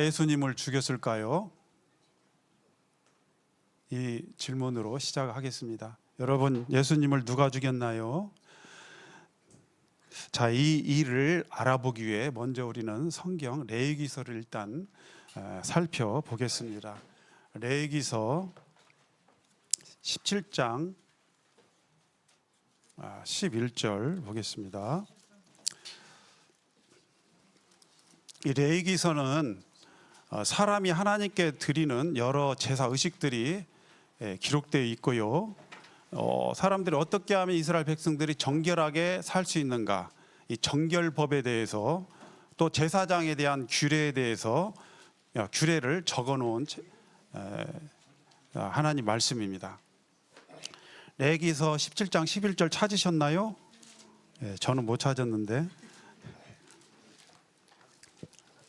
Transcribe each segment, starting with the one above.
예수님을 죽였을까요? 이 질문으로 시작하겠습니다. 여러분, 예수님을 누가 죽였나요? 자, 이 일을 알아보기 위해 먼저 우리는 성경 레위기서를 일단 살펴보겠습니다. 레위기서 17장 11절 보겠습니다. 이 레위기서는 사람이 하나님께 드리는 여러 제사 의식들이 기록되어 있고요. 사람들이 어떻게 하면 이스라엘 백성들이 정결하게 살 수 있는가, 이 정결법에 대해서 또 제사장에 대한 규례에 대해서 규례를 적어놓은 하나님 말씀입니다. 레위기서 17장 11절 찾으셨나요? 저는 못 찾았는데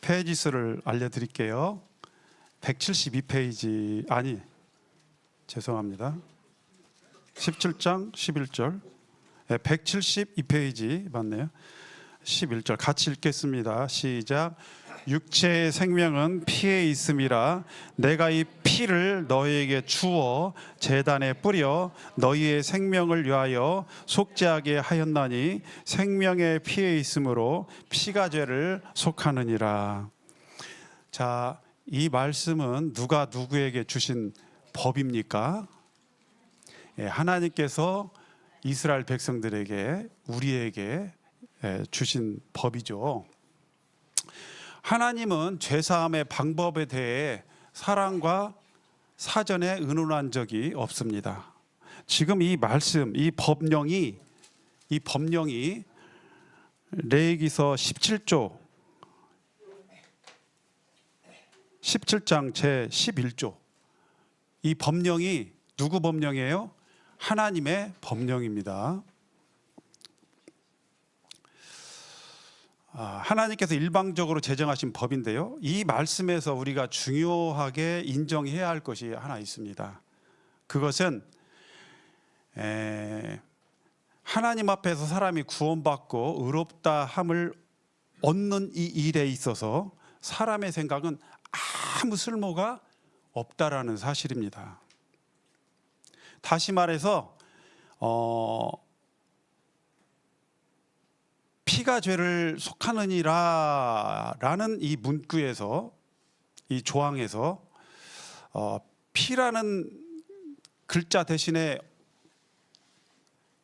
페이지 수를 알려드릴게요. 172페이지 죄송합니다. 17장 11절 172페이지 맞네요. 11절 같이 읽겠습니다. 시작. 육체의 생명은 피에 있음이라 내가 이 피를 너희에게 주어 제단에 뿌려 너희의 생명을 위하여 속죄하게 하였나니 생명의 피에 있으므로 피가 죄를 속하느니라. 자, 이 말씀은 누가 누구에게 주신 법입니까? 하나님께서 이스라엘 백성들에게 우리에게 주신 법이죠. 하나님은 죄사함의 방법에 대해 사람과 사전에 의논한 적이 없습니다. 지금 이 말씀, 이 법령이 레위기서 17장 제 11조, 이 법령이 누구 법령이에요? 하나님의 법령입니다. 하나님께서 일방적으로 제정하신 법인데요, 이 말씀에서 우리가 중요하게 인정해야 할 것이 하나 있습니다. 그것은 하나님 앞에서 사람이 구원받고 의롭다 함을 얻는 이 일에 있어서 사람의 생각은 아무 쓸모가 없다라는 사실입니다. 다시 말해서 피가 죄를 속하느니라 라는 이 문구에서, 이 조항에서 피라는 글자 대신에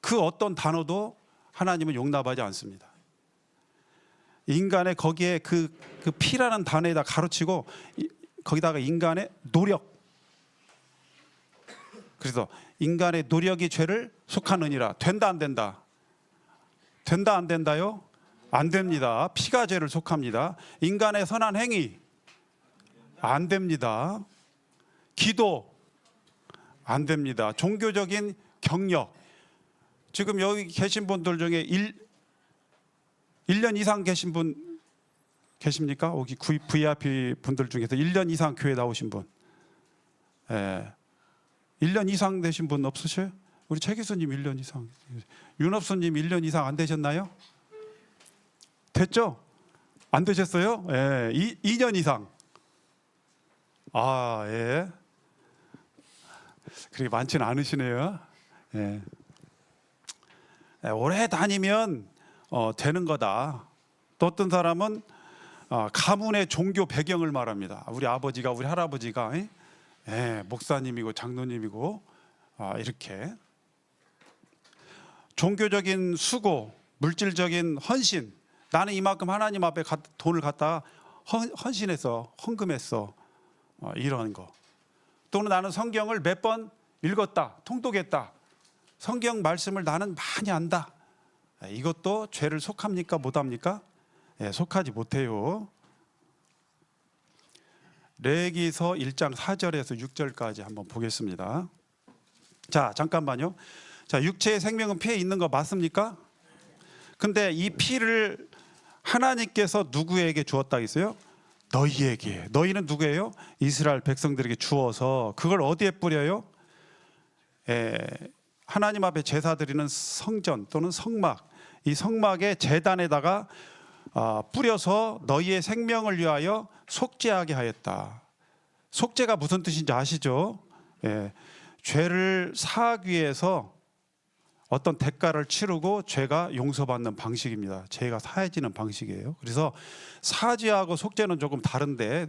그 어떤 단어도 하나님은 용납하지 않습니다. 인간의 거기에 그 피라는 단어에다 가로치고 거기다가 인간의 노력, 그래서 인간의 노력이 죄를 속하느니라. 된다 안 된다? 된다 안 된다요? 안 됩니다. 피가 죄를 속합니다. 인간의 선한 행위 안 됩니다. 기도 안 됩니다. 종교적인 경력, 지금 여기 계신 분들 중에 1년 이상 계신 분 계십니까? 여기 VIP 분들 중에서 1년 이상 교회 나오신 분, 1년 이상 되신 분 없으셔요? 우리 최 교수님 1년 이상, 윤업수님 1년 이상 안 되셨나요? 됐죠? 안 되셨어요? 2년 이상. 예. 그렇게 많지는 않으시네요. 오래 다니면 되는 거다. 또 어떤 사람은 가문의 종교 배경을 말합니다. 우리 아버지가, 우리 할아버지가 목사님이고 장로님이고 이렇게 종교적인 수고, 물질적인 헌신, 나는 이만큼 하나님 앞에 돈을 갖다 헌신해서 헌금했어, 이런 거. 또는 나는 성경을 몇 번 읽었다, 통독했다, 성경 말씀을 나는 많이 안다. 이것도 죄를 속합니까? 못합니까? 속하지 못해요. 레위기서 1장 4절에서 6절까지 한번 보겠습니다. 자, 잠깐만요. 자, 육체의 생명은 피에 있는 거 맞습니까? 근데 이 피를 하나님께서 누구에게 주었다 했어요? 너희에게. 너희는 누구예요? 이스라엘 백성들에게 주어서 그걸 어디에 뿌려요? 하나님 앞에 제사 드리는 성전 또는 성막, 이 성막의 제단에다가 뿌려서 너희의 생명을 위하여 속죄하게 하였다. 속죄가 무슨 뜻인지 아시죠? 예, 죄를 사하기 위해서 어떤 대가를 치르고 죄가 용서받는 방식입니다. 죄가 사해지는 방식이에요. 그래서 사죄하고 속죄는 조금 다른데,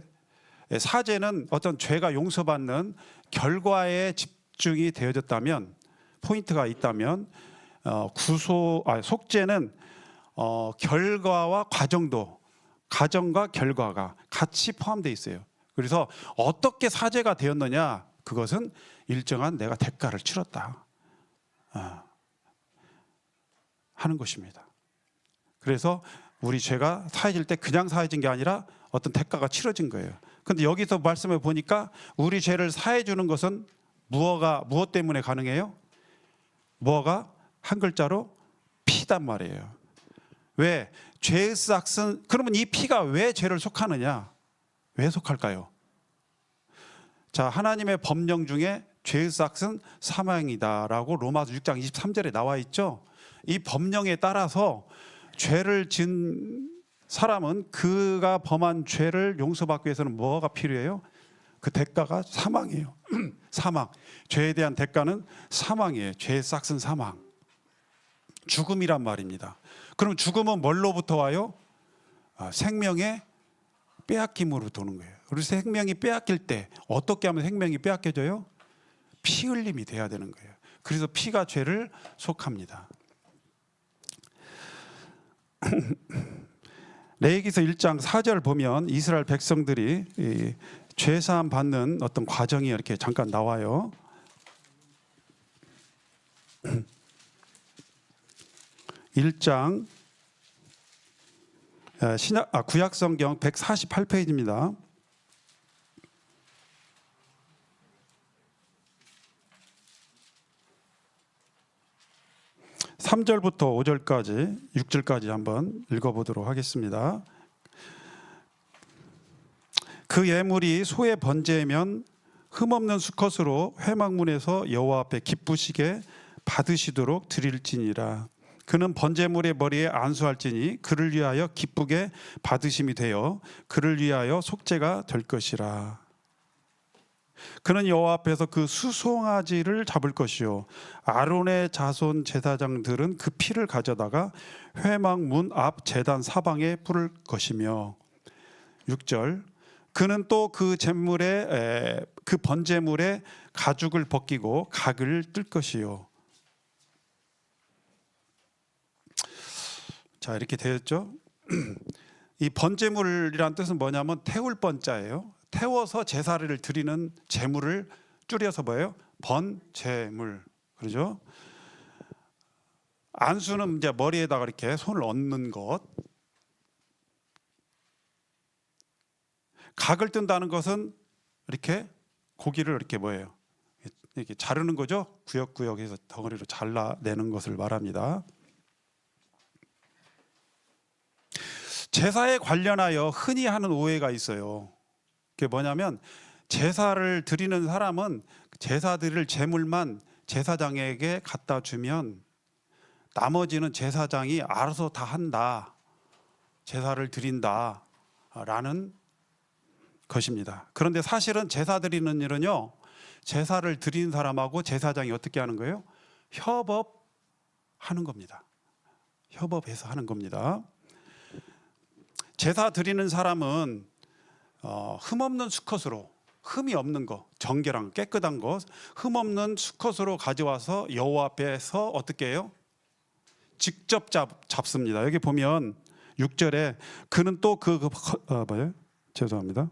사죄는 어떤 죄가 용서받는 결과에 집중이 되어졌다면, 포인트가 있다면, 속죄는 결과와 과정과 결과가 같이 포함되어 있어요. 그래서 어떻게 사죄가 되었느냐, 그것은 일정한 내가 대가를 치렀다 하는 것입니다. 그래서 우리 죄가 사해질 때 그냥 사해진 게 아니라 어떤 대가가 치러진 거예요. 근데 여기서 말씀해 보니까 우리 죄를 사해 주는 것은 무엇 때문에 가능해요? 무엇가 한 글자로 피단 말이에요. 왜? 죄의 삭은, 그러면 이 피가 왜 죄를 속하느냐? 왜 속할까요? 자, 하나님의 법령 중에 죄의 삭은 사망이다라고 로마서 6장 23절에 나와 있죠. 이 법령에 따라서 죄를 지은 사람은 그가 범한 죄를 용서받기 위해서는 뭐가 필요해요? 그 대가가 사망이에요. 사망. 죄에 대한 대가는 사망이에요. 죄의 삭은 사망. 죽음이란 말입니다. 그럼 죽음은 뭘로부터 와요? 생명의 빼앗김으로부터 오는 거예요. 그래서 생명이 빼앗길 때 어떻게 하면 생명이 빼앗겨져요? 피 흘림이 돼야 되는 거예요. 그래서 피가 죄를 속합니다. 레위기서 1장 4절 보면 이스라엘 백성들이 죄사함 받는 어떤 과정이 이렇게 잠깐 나와요. 구약성경 148페이지입니다. 3절부터 5절까지 6절까지 한번 읽어보도록 하겠습니다. 그 예물이 소의 번제면 흠없는 수컷으로 회막문에서 여호와 앞에 기쁘시게 받으시도록 드릴지니라. 그는 번제물의 머리에 안수할지니 그를 위하여 기쁘게 받으심이 되어 그를 위하여 속죄가 될 것이라. 그는 여호와 앞에서 그 수송아지를 잡을 것이요 아론의 자손 제사장들은 그 피를 가져다가 회막 문 앞 제단 사방에 뿌릴 것이며. 6절 그는 또 그 번제물에 가죽을 벗기고 각을 뜰 것이요. 자, 이렇게 되었죠. 이 번제물이란 뜻은 뭐냐면 태울 번자예요. 태워서 제사를 드리는 제물을 줄여서 뭐예요? 번제물. 그러죠? 안수는 이제 머리에다가 이렇게 손을 얹는 것. 각을 뜬다는 것은 이렇게 고기를 이렇게 뭐예요? 이렇게 자르는 거죠. 구역구역해서 덩어리로 잘라내는 것을 말합니다. 제사에 관련하여 흔히 하는 오해가 있어요. 그게 뭐냐면 제사를 드리는 사람은 제사 드릴 제물만 제사장에게 갖다 주면 나머지는 제사장이 알아서 다 한다, 제사를 드린다 라는 것입니다. 그런데 사실은 제사 드리는 일은요, 제사를 드린 사람하고 제사장이 어떻게 하는 거예요? 협업하는 겁니다. 협업해서 하는 겁니다. 제사 드리는 사람은 흠없는 수컷으로, 흠이 없는 거, 정결한 깨끗한 것, 흠없는 수컷으로 가져와서 여호와 앞에서 어떻게 해요? 직접 잡습니다. 여기 보면 6절에 그는 또 뭐예요? 죄송합니다.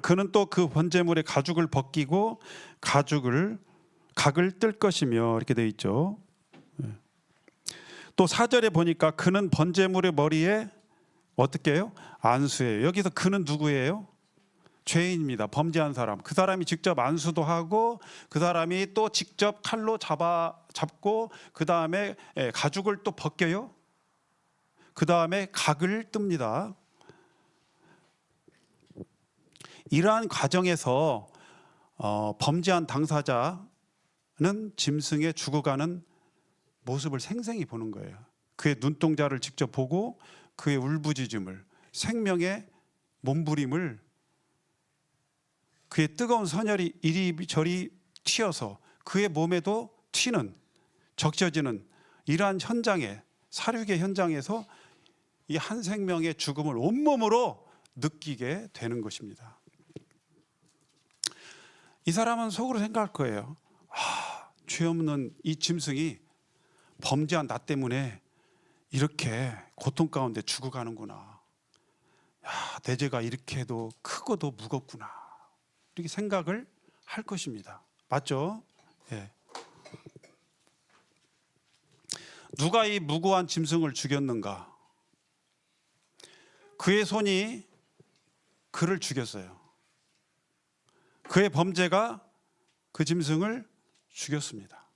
그는 또 그 번제물의 가죽을 벗기고 각을 뜰 것이며 이렇게 되어 있죠. 또 4절에 보니까 그는 번제물의 머리에 어떻게 해요? 안수해요. 여기서 그는 누구예요? 죄인입니다. 범죄한 사람. 그 사람이 직접 안수도 하고 그 사람이 또 직접 칼로 잡고 그 다음에 가죽을 또 벗겨요. 그 다음에 각을 뜹니다. 이러한 과정에서 범죄한 당사자는 짐승의 죽어가는 모습을 생생히 보는 거예요. 그의 눈동자를 직접 보고 그의 울부짖음을, 생명의 몸부림을, 그의 뜨거운 선혈이 이리저리 튀어서 그의 몸에도 튀는, 적셔지는 이러한 현장에, 사륙의 현장에서 이 한 생명의 죽음을 온몸으로 느끼게 되는 것입니다. 이 사람은 속으로 생각할 거예요. 죄 없는 이 짐승이 범죄한 나 때문에 이렇게 고통 가운데 죽어가는구나. 내 죄가 이렇게도 크고도 무겁구나. 이렇게 생각을 할 것입니다. 맞죠? 예. 누가 이 무고한 짐승을 죽였는가? 그의 손이 그를 죽였어요. 그의 범죄가 그 짐승을 죽였습니다.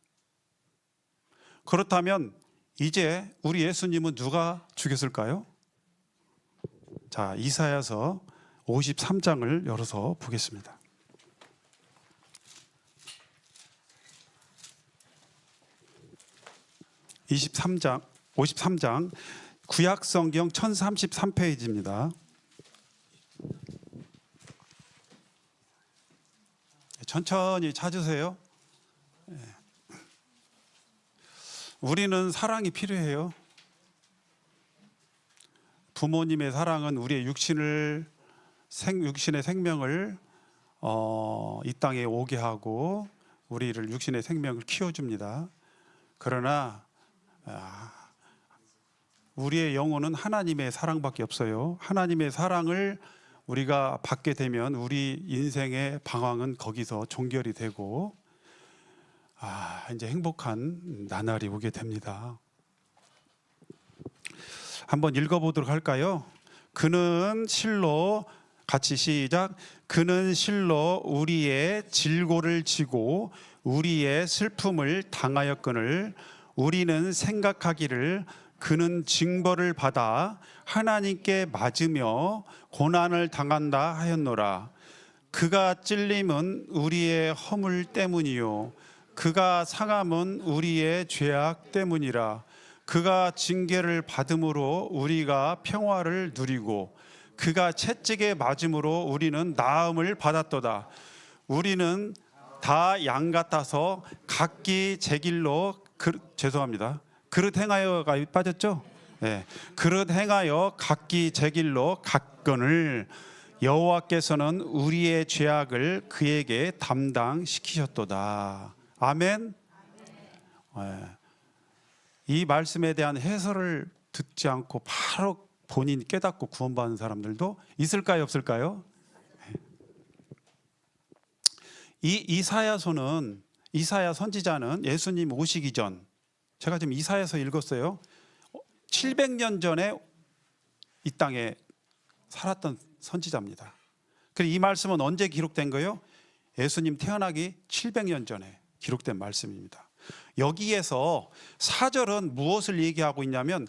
그렇다면 이제 우리 예수님은 누가 죽였을까요? 자, 이사야서 53장을 열어서 보겠습니다. (23장) 53장 구약성경 1033페이지입니다. 천천히 찾으세요. 우리는 사랑이 필요해요. 부모님의 사랑은 우리의 육신의 생명을 이 땅에 오게 하고 우리를 육신의 생명을 키워줍니다. 그러나 우리의 영혼은 하나님의 사랑밖에 없어요. 하나님의 사랑을 우리가 받게 되면 우리 인생의 방황은 거기서 종결이 되고 이제 행복한 나날이 오게 됩니다. 한번 읽어보도록 할까요? 그는 실로, 같이 시작. 그는 실로 우리의 질고를 지고 우리의 슬픔을 당하였거늘 우리는 생각하기를 그는 징벌을 받아 하나님께 맞으며 고난을 당한다 하였노라. 그가 찔림은 우리의 허물 때문이요 그가 상함은 우리의 죄악 때문이라. 그가 징계를 받음으로 우리가 평화를 누리고 그가 채찍에 맞음으로 우리는 나음을 받았도다. 우리는 다 양 같아서 각기 제 길로 그릇 행하여가 빠졌죠? 네. 그릇 행하여 각기 제 길로 갔거늘 여호와께서는 우리의 죄악을 그에게 담당시키셨도다. 아멘. 네. 이 말씀에 대한 해설을 듣지 않고 바로 본인이 깨닫고 구원받는 사람들도 있을까요, 없을까요? 이 이사야 선지자는 예수님 오시기 전, 제가 지금 이사야서 읽었어요. 700년 전에 이 땅에 살았던 선지자입니다. 그래서 이 말씀은 언제 기록된 거예요? 예수님 태어나기 700년 전에 기록된 말씀입니다. 여기에서 4절은 무엇을 얘기하고 있냐면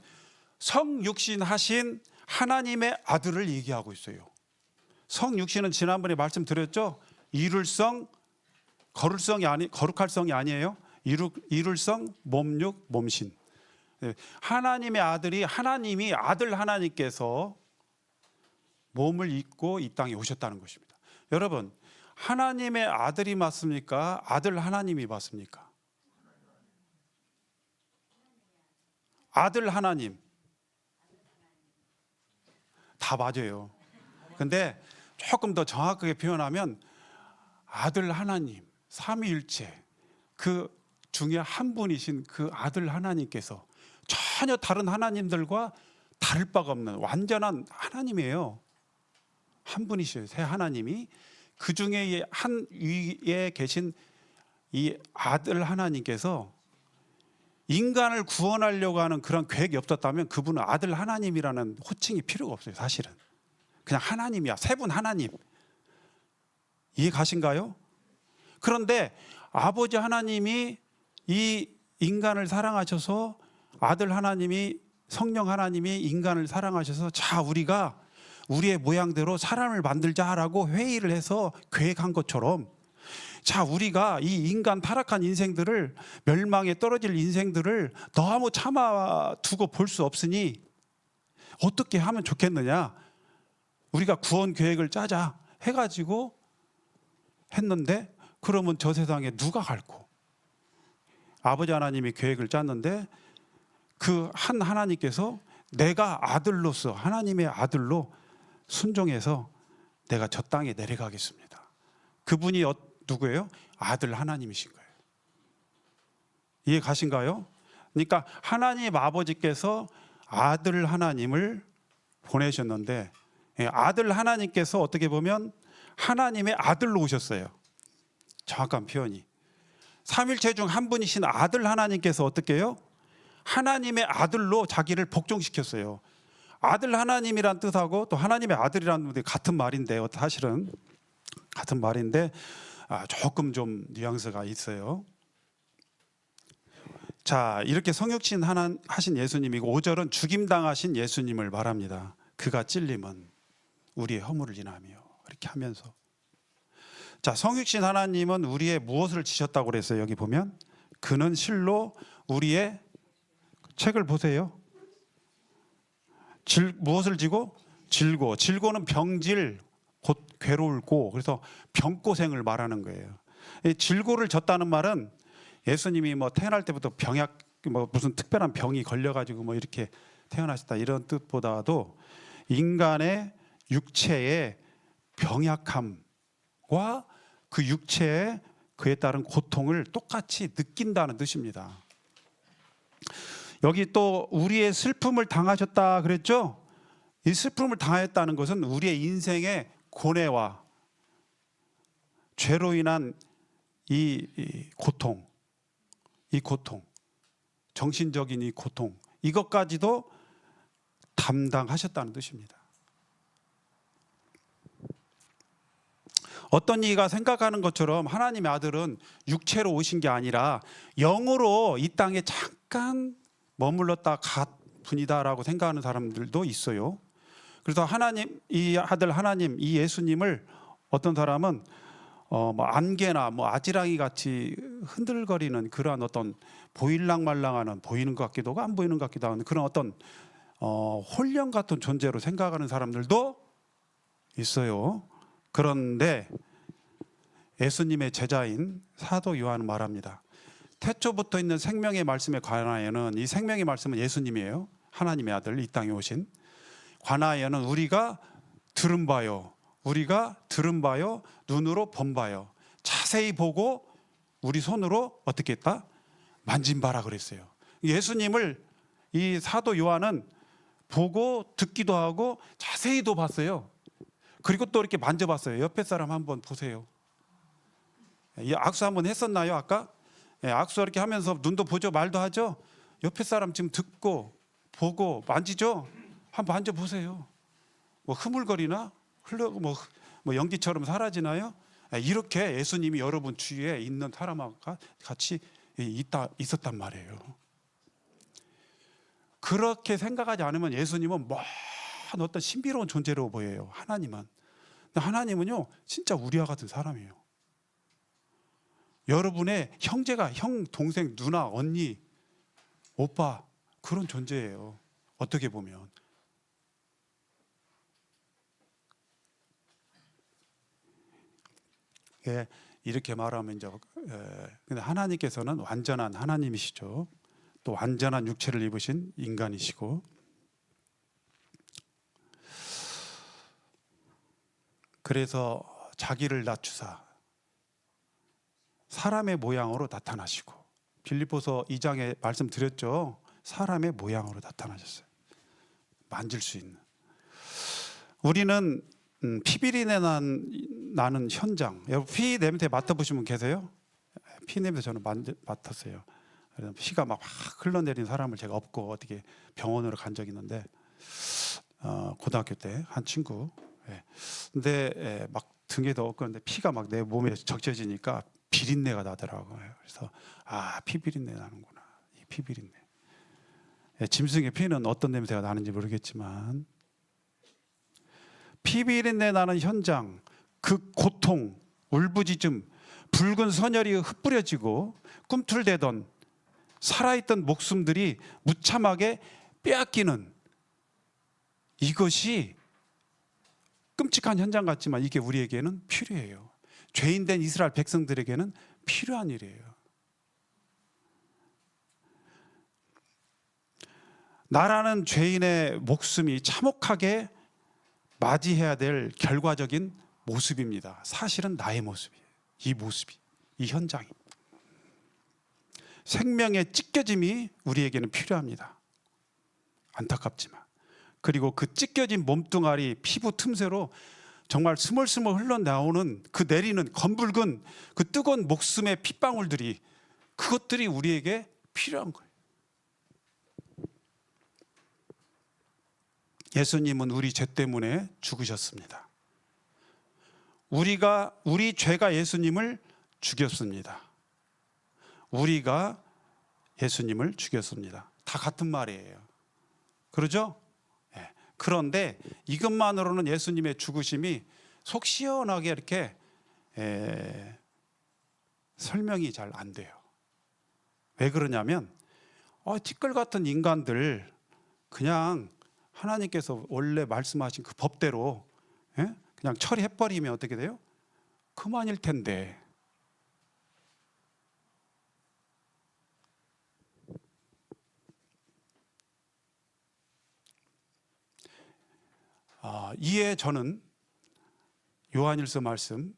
성육신 하신 하나님의 아들을 얘기하고 있어요. 성육신은 지난번에 말씀드렸죠. 이룰성, 거룩할 성이 아니에요. 이룰성, 몸육, 몸신. 하나님의 아들이, 하나님이 아들 하나님께서 몸을 입고 이 땅에 오셨다는 것입니다. 여러분, 하나님의 아들이 맞습니까? 아들 하나님이 맞습니까? 아들 하나님 다 맞아요. 근데 조금 더 정확하게 표현하면 아들 하나님, 삼위일체 그 중에 한 분이신 그 아들 하나님께서 전혀 다른 하나님들과 다를 바가 없는 완전한 하나님이에요. 한 분이셔요. 새 하나님이. 그 중에 한 위에 계신 이 아들 하나님께서 인간을 구원하려고 하는 그런 계획이 없었다면 그분은 아들 하나님이라는 호칭이 필요가 없어요. 사실은 그냥 하나님이야. 세 분 하나님. 이해 가신가요? 그런데 아버지 하나님이 이 인간을 사랑하셔서 아들 하나님이 성령 하나님이 인간을 사랑하셔서 자, 우리가 우리의 모양대로 사람을 만들자라고 회의를 해서 계획한 것처럼, 자, 우리가 이 인간 타락한 인생들을, 멸망에 떨어질 인생들을 너무 참아두고 볼 수 없으니 어떻게 하면 좋겠느냐, 우리가 구원 계획을 짜자 해가지고 했는데, 그러면 저 세상에 누가 갈고? 아버지 하나님이 계획을 짰는데 그 한 하나님께서 내가 아들로서, 하나님의 아들로 순종해서 내가 저 땅에 내려가겠습니다. 그분이 누구예요? 아들 하나님이신 거예요. 이해 가신가요? 그러니까 하나님 아버지께서 아들 하나님을 보내셨는데, 아들 하나님께서 어떻게 보면 하나님의 아들로 오셨어요. 정확한 표현이. 삼일체 중 한 분이신 아들 하나님께서 어떻게 해요? 하나님의 아들로 자기를 복종시켰어요. 아들 하나님이란 뜻하고 또 하나님의 아들이라는 뜻이 같은 말인데, 사실은 같은 말인데 조금 좀 뉘앙스가 있어요. 자, 이렇게 성육신 하신 예수님이고 5절은 죽임당하신 예수님을 말합니다. 그가 찔림은 우리의 허물을 인하며, 이렇게 하면서, 자, 성육신 하나님은 우리의 무엇을 지셨다고 그랬어요? 여기 보면 그는 실로 우리의, 책을 보세요. 무엇을 지고? 질고. 질고는 병질, 곧 괴로울고, 그래서 병고생을 말하는 거예요. 이 질고를 졌다는 말은 예수님이 뭐 태어날 때부터 병약, 뭐 무슨 특별한 병이 걸려가지고 뭐 이렇게 태어나셨다 이런 뜻보다도 인간의 육체의 병약함과 그 육체의 그에 따른 고통을 똑같이 느낀다는 뜻입니다. 여기 또 우리의 슬픔을 당하셨다 그랬죠? 이 슬픔을 당하였다는 것은 우리의 인생의 고뇌와 죄로 인한 이 고통, 정신적인 이 고통, 이것까지도 담당하셨다는 뜻입니다. 어떤 이가 생각하는 것처럼 하나님의 아들은 육체로 오신 게 아니라 영으로 이 땅에 잠깐 머물렀다 간 분이다라고 생각하는 사람들도 있어요. 그래서 하나님, 이 아들 하나님, 이 예수님을 어떤 사람은 뭐 안개나 뭐 아지랑이 같이 흔들거리는 그러한 어떤 보일랑말랑하는, 보이는 것 같기도 하고 안 보이는 것 같기도 하는 그런 어떤 홀령 같은 존재로 생각하는 사람들도 있어요. 그런데 예수님의 제자인 사도 요한은 말합니다. 태초부터 있는 생명의 말씀에 관하여는, 이 생명의 말씀은 예수님이에요. 하나님의 아들, 이 땅에 오신. 관하여는 우리가 들은 바요, 눈으로 본 바요, 자세히 보고 우리 손으로 어떻게 했다? 만진 바라 그랬어요. 예수님을 이 사도 요한은 보고 듣기도 하고 자세히도 봤어요. 그리고 또 이렇게 만져봤어요. 옆에 사람 한번 보세요. 이 악수 한번 했었나요 아까? 악수 이렇게 하면서 눈도 보죠, 말도 하죠. 옆에 사람 지금 듣고 보고 만지죠. 한번 만져보세요. 뭐 흐물거리나 흘러 뭐 연기처럼 사라지나요? 이렇게 예수님이 여러분 주위에 있는 사람과 같이 있었단 말이에요. 그렇게 생각하지 않으면 예수님은 먼 어떤 신비로운 존재로 보여요. 하나님은. 근데 하나님은요 진짜 우리와 같은 사람이에요. 여러분의 형제가 형, 동생, 누나, 언니, 오빠 그런 존재예요. 어떻게 보면. 이렇게 말하면 이제 근데 하나님께서는 완전한 하나님이시죠. 또 완전한 육체를 입으신 인간이시고, 그래서 자기를 낮추사 사람의 모양으로 나타나시고, 빌립보서 2장에 말씀드렸죠. 사람의 모양으로 나타나셨어요. 만질 수 있는. 우리는 피비린내 나는 현장, 여러분 피 냄새 맡아보신 분 계세요? 피 냄새 저는 맡았어요. 피가 막 흘러내린 사람을 제가 업고 어떻게 병원으로 간 적이 있는데, 고등학교 때 한 친구. 근데 막 등에도 없고 그런데 피가 막 내 몸에 적셔지니까 비린내가 나더라고요. 그래서 피 비린내 나는구나. 이 피 비린내. 짐승의 피는 어떤 냄새가 나는지 모르겠지만 피비린내 나는 현장, 그 고통, 울부짖음, 붉은 선혈이 흩뿌려지고 꿈틀대던 살아있던 목숨들이 무참하게 빼앗기는 이것이 끔찍한 현장 같지만 이게 우리에게는 필요해요. 죄인된 이스라엘 백성들에게는 필요한 일이에요. 나라는 죄인의 목숨이 참혹하게 맞이해야 될 결과적인 모습입니다. 사실은 나의 모습이에요. 이 모습이, 이 현장이. 생명의 찢겨짐이 우리에게는 필요합니다. 안타깝지만. 그리고 그 찢겨진 몸뚱아리 피부 틈새로 정말 스멀스멀 흘러나오는 그 내리는 검붉은 그 뜨거운 목숨의 핏방울들이, 그것들이 우리에게 필요한 거예요. 예수님은 우리 죄 때문에 죽으셨습니다. 우리 죄가 예수님을 죽였습니다. 우리가 예수님을 죽였습니다. 다 같은 말이에요. 그러죠? 네. 그런데 이것만으로는 예수님의 죽으심이 속 시원하게 이렇게 설명이 잘 안 돼요. 왜 그러냐면 티끌 같은 인간들 그냥 하나님께서 원래 말씀하신 그 법대로 그냥 처리해버리면 어떻게 돼요? 그만일 텐데. 이에 저는 요한일서 말씀,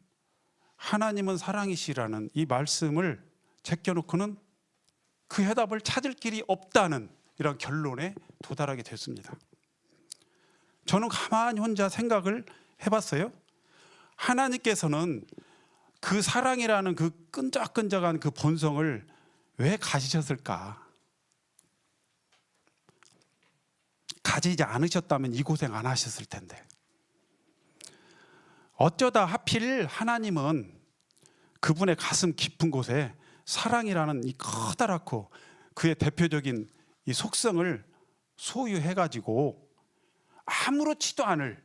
하나님은 사랑이시라는 이 말씀을 제껴놓고는 그 해답을 찾을 길이 없다는 이런 결론에 도달하게 됐습니다. 저는 가만히 혼자 생각을 해봤어요. 하나님께서는 그 사랑이라는 그 끈적끈적한 그 본성을 왜 가지셨을까? 가지지 않으셨다면 이 고생 안 하셨을 텐데. 어쩌다 하필 하나님은 그분의 가슴 깊은 곳에 사랑이라는 이 커다랗고 그의 대표적인 이 속성을 소유해가지고 아무렇지도 않을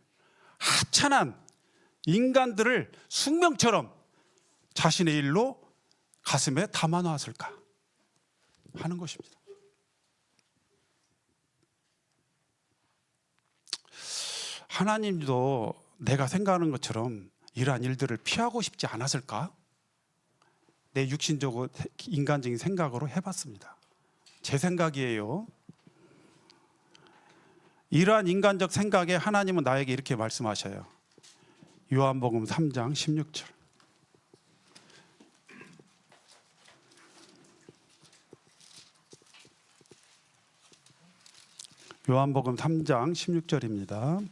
하찮은 인간들을 숙명처럼 자신의 일로 가슴에 담아놨을까 하는 것입니다. 하나님도 내가 생각하는 것처럼 이러한 일들을 피하고 싶지 않았을까? 내 육신적으로 인간적인 생각으로 해봤습니다. 제 생각이에요. 이러한 인간적 생각에 하나님은 나에게 이렇게 말씀하셔요. 요한복음 3장 16절. 요한복음 3장 16절입니다.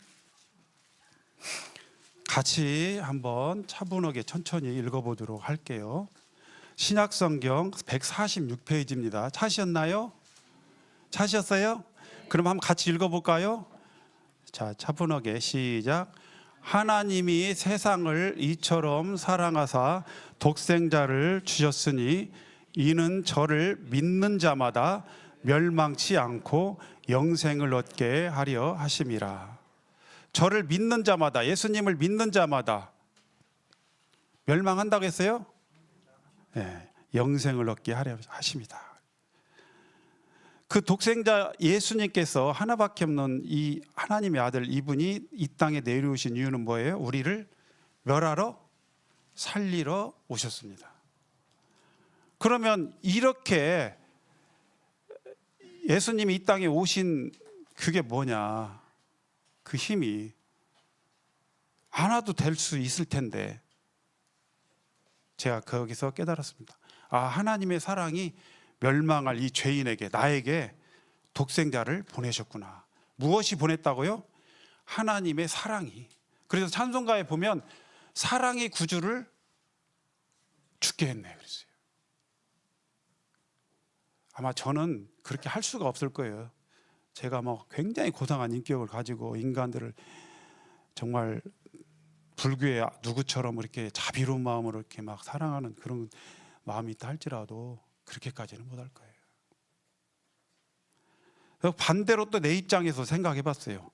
같이 한번 차분하게 천천히 읽어보도록 할게요. 신약성경 146페이지입니다. 찾으셨나요? 찾으셨어요? 그럼 한번 같이 읽어볼까요? 자, 차분하게 시작. 하나님이 세상을 이처럼 사랑하사 독생자를 주셨으니 이는 저를 믿는 자마다 멸망치 않고 영생을 얻게 하려 하심이라. 저를 믿는 자마다, 예수님을 믿는 자마다 멸망한다고 했어요? 네, 영생을 얻게 하려 하십니다. 그 독생자 예수님께서 하나밖에 없는 이 하나님의 아들, 이분이 이 땅에 내려오신 이유는 뭐예요? 우리를 멸하러 살리러 오셨습니다. 그러면 이렇게 예수님이 이 땅에 오신 그게 뭐냐? 그 힘이 안 와도 될 수 있을 텐데 제가 거기서 깨달았습니다. 하나님의 사랑이 멸망할 이 죄인에게, 나에게 독생자를 보내셨구나. 무엇이 보냈다고요? 하나님의 사랑이. 그래서 찬송가에 보면 사랑이 구주를 죽게 했네 그랬어요. 아마 저는 그렇게 할 수가 없을 거예요. 제가 굉장히 고상한 인격을 가지고 인간들을 정말 불교의 누구처럼 이렇게 자비로운 마음으로 이렇게 막 사랑하는 그런 마음이 있다 할지라도 그렇게까지는 못할 거예요. 반대로 또 내 입장에서 생각해 봤어요.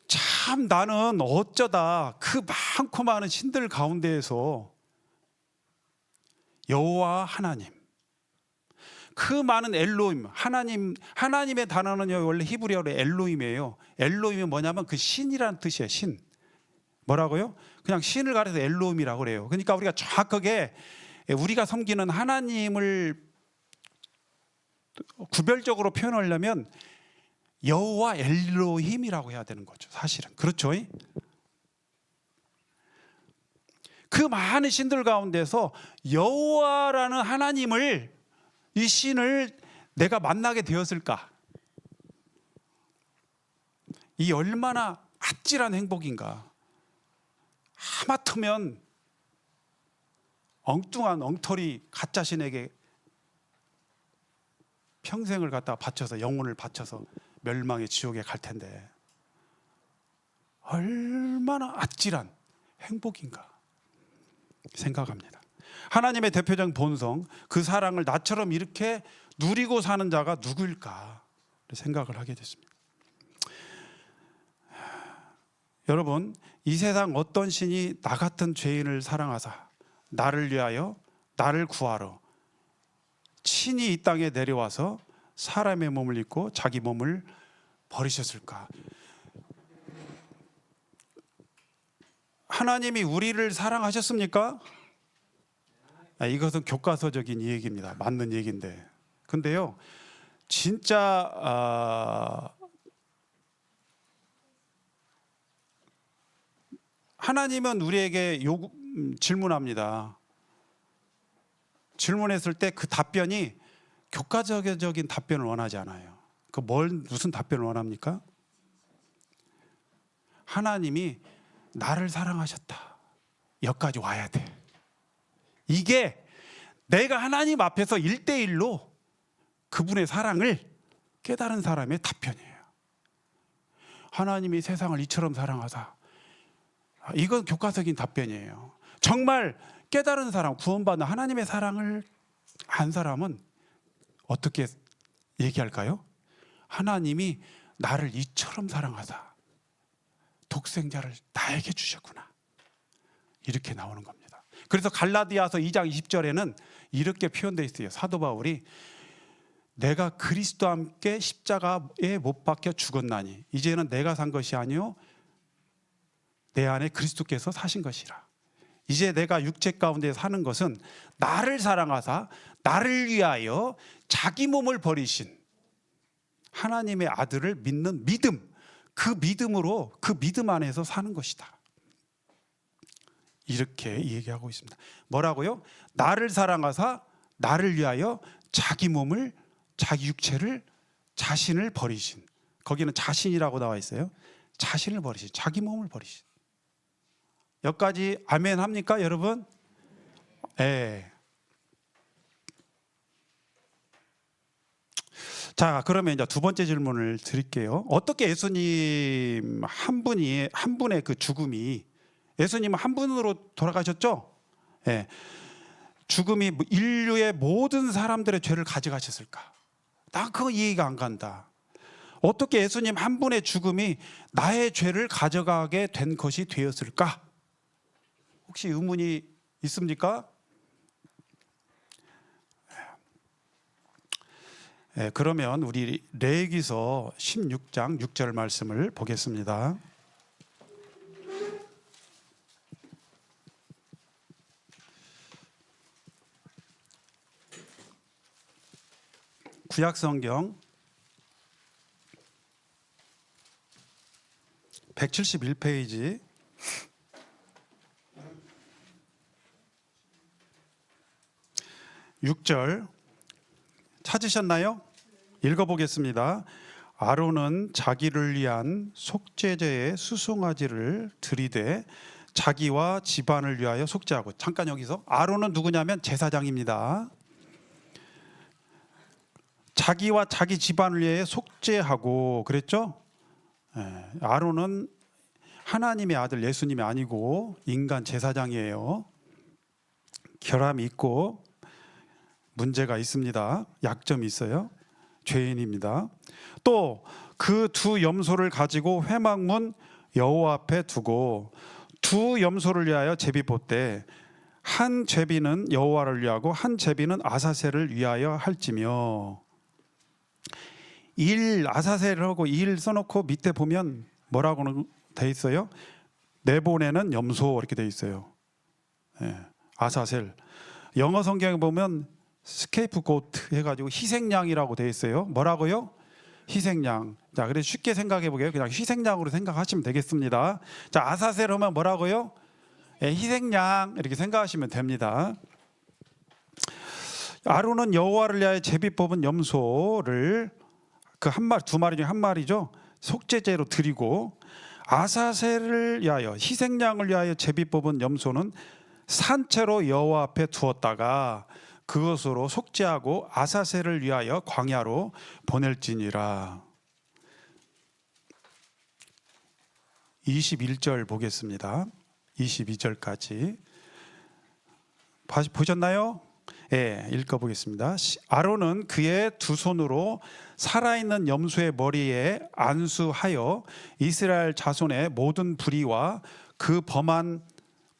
참 나는 어쩌다 그 많고 많은 신들 가운데에서 여호와 하나님, 그 많은 엘로힘, 하나님의 단어는요 원래 히브리어로 엘로힘이에요. 엘로힘이 뭐냐면 그 신이라는 뜻이에요. 신. 뭐라고요? 그냥 신을 가려서 엘로힘이라고 그래요. 그러니까 우리가 정확하게 우리가 섬기는 하나님을 구별적으로 표현하려면 여호와 엘로힘이라고 해야 되는 거죠. 사실은 그렇죠. 그 많은 신들 가운데서 여호와라는 하나님을, 이 신을 내가 만나게 되었을까? 이 얼마나 아찔한 행복인가. 하마터면 엉뚱한 엉터리 가짜 신에게 평생을 갖다 바쳐서, 영혼을 바쳐서 멸망의 지옥에 갈 텐데 얼마나 아찔한 행복인가 생각합니다. 하나님의 대표적인 본성, 그 사랑을 나처럼 이렇게 누리고 사는 자가 누구일까 생각을 하게 됐습니다. 여러분, 이 세상 어떤 신이 나 같은 죄인을 사랑하사 나를 위하여, 나를 구하러 친히 이 땅에 내려와서 사람의 몸을 입고 자기 몸을 버리셨을까? 하나님이 우리를 사랑하셨습니까? 이것은 교과서적인 얘기입니다. 맞는 얘기인데. 근데요, 진짜 하나님은 우리에게 질문합니다. 질문했을 때 그 답변이 교과적인 답변을 원하지 않아요. 무슨 답변을 원합니까? 하나님이 나를 사랑하셨다. 여기까지 와야 돼. 이게 내가 하나님 앞에서 1대1로 그분의 사랑을 깨달은 사람의 답변이에요. 하나님이 세상을 이처럼 사랑하사, 이건 교과적인 답변이에요. 정말 깨달은 사람, 구원받는 하나님의 사랑을 안 사람은 어떻게 얘기할까요? 하나님이 나를 이처럼 사랑하사 독생자를 나에게 주셨구나, 이렇게 나오는 겁니다. 그래서 갈라디아서 2장 20절에는 이렇게 표현되어 있어요. 사도 바울이 내가 그리스도와 함께 십자가에 못 박혀 죽었나니 이제는 내가 산 것이 아니요 내 안에 그리스도께서 사신 것이라. 이제 내가 육체 가운데 사는 것은 나를 사랑하사 나를 위하여 자기 몸을 버리신 하나님의 아들을 믿는 믿음, 그 믿음으로, 그 믿음 안에서 사는 것이다, 이렇게 얘기하고 있습니다. 뭐라고요? 나를 사랑하사 나를 위하여 자기 몸을, 자기 육체를, 자신을 버리신, 거기는 자신이라고 나와 있어요. 자신을 버리신, 자기 몸을 버리신. 여기까지 아멘 합니까 여러분? 예. 자, 그러면 이제 두 번째 질문을 드릴게요. 어떻게 예수님 한 분의 그 죽음이, 예수님은 한 분으로 돌아가셨죠? 예. 죽음이 인류의 모든 사람들의 죄를 가져가셨을까? 난 그거 이해가 안 간다. 어떻게 예수님 한 분의 죽음이 나의 죄를 가져가게 된 것이 되었을까? 혹시 의문이 있습니까? 네, 그러면 우리 레위기서 16장 6절 말씀을 보겠습니다. 구약성경 171페이지 6절 찾으셨나요? 읽어보겠습니다. 아론은 자기를 위한 속죄제의 수송아지를 들이되 자기와 집안을 위하여 속죄하고. 잠깐 여기서 아론은 누구냐면 제사장입니다. 자기와 자기 집안을 위해 속죄하고 그랬죠? 아론은 하나님의 아들 예수님이 아니고 인간 제사장이에요. 결함이 있고 문제가 있습니다. 약점이 있어요. 죄인입니다. 또 그 두 염소를 가지고 회막문 여호와 앞에 두고 두 염소를 위하여 제비 뽑되 한 제비는 여호와를 위하고 한 제비는 아사셀을 위하여 할지며. 아사셀을 하고 써놓고 밑에 보면 뭐라고 돼 있어요? 내보내는 염소 이렇게 돼 있어요. 아사셀. 영어 성경에 보면 스케이프고트 해가지고 희생양이라고 돼 있어요. 뭐라고요? 희생양. 자, 그래서 쉽게 생각해 보게요. 그냥 희생양으로 생각하시면 되겠습니다. 자, 아사셀 하면 뭐라고요? 희생양 이렇게 생각하시면 됩니다. 아론은 여호와를 위하여 제비 뽑은 염소를 그 한 마리, 두 마리 중에 한 마리죠, 속죄제로 드리고, 아사셀을 위하여 희생양을 위하여 제비 뽑은 염소는 산채로 여호와 앞에 두었다가 그것으로 속죄하고 아사셀을 위하여 광야로 보낼지니라. 21절 보겠습니다. 22절까지 보셨나요? 읽어보겠습니다. 아론은 그의 두 손으로 살아있는 염소의 머리에 안수하여 이스라엘 자손의 모든 불의와 그 범한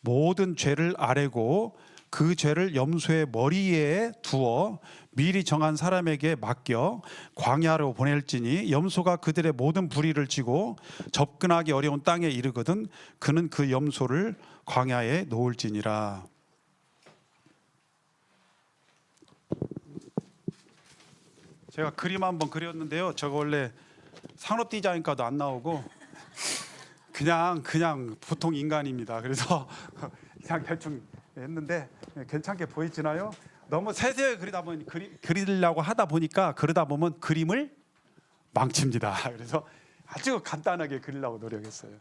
모든 죄를 아뢰고 그 죄를 염소의 머리에 두어 미리 정한 사람에게 맡겨 광야로 보낼지니 염소가 그들의 모든 불의를 지고 접근하기 어려운 땅에 이르거든 그는 그 염소를 광야에 놓을지니라. 제가 그림 한번 그렸는데요. 저거 원래 산업 디자인과도 안 나오고 그냥 보통 인간입니다. 그래서 그냥 대충 했는데 괜찮게 보이시나요? 너무 세세하게 그리려고 하다 보니까 그러다 보면 그림을 망칩니다. 그래서 아주 간단하게 그리려고 노력했어요.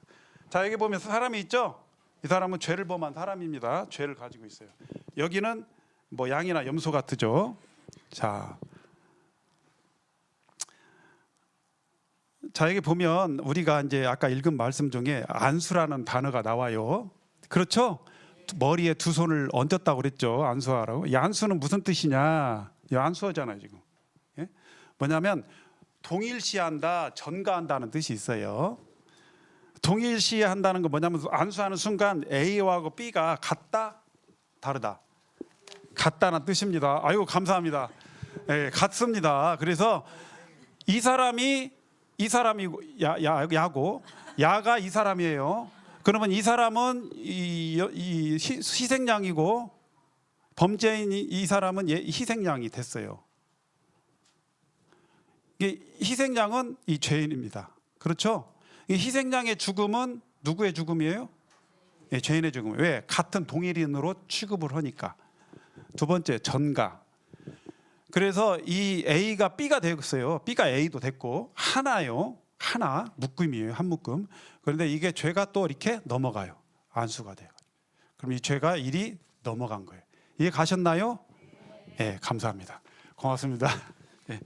자, 여기 보면 사람이 있죠? 이 사람은 죄를 범한 사람입니다. 죄를 가지고 있어요. 여기는 뭐 양이나 염소 같죠? 자, 여기 보면 우리가 이제 아까 읽은 말씀 중에 안수라는 단어가 나와요. 그렇죠? 머리에 두 손을 얹었다고 그랬죠. 안수하라고. 이 안수는 무슨 뜻이냐? 이 안수하잖아요 지금. 뭐냐면 동일시한다, 전가한다는 뜻이 있어요. 동일시한다는 건 뭐냐면 안수하는 순간 A하고 B가 같다, 다르다. 같다는 뜻입니다. 아이고 감사합니다. 같습니다. 그래서 이 사람이 야고 야가 이 사람이에요. 그러면 이 사람은 이 희생양이고 범죄인 이 사람은 희생양이 됐어요. 희생양은 이 죄인입니다. 그렇죠? 이 희생양의 죽음은 누구의 죽음이에요? 죄인의 죽음. 왜? 같은 동일인으로 취급을 하니까. 두 번째, 전가. 그래서 이 A가 B가 되었어요. B가 A도 됐고 하나요. 하나 묶음이에요. 한 묶음. 그런데 이게 죄가 또 이렇게 넘어가요. 안수가 돼요. 그럼 이 죄가 일이 넘어간 거예요. 이해 가셨나요? 네, 감사합니다. 고맙습니다. 네.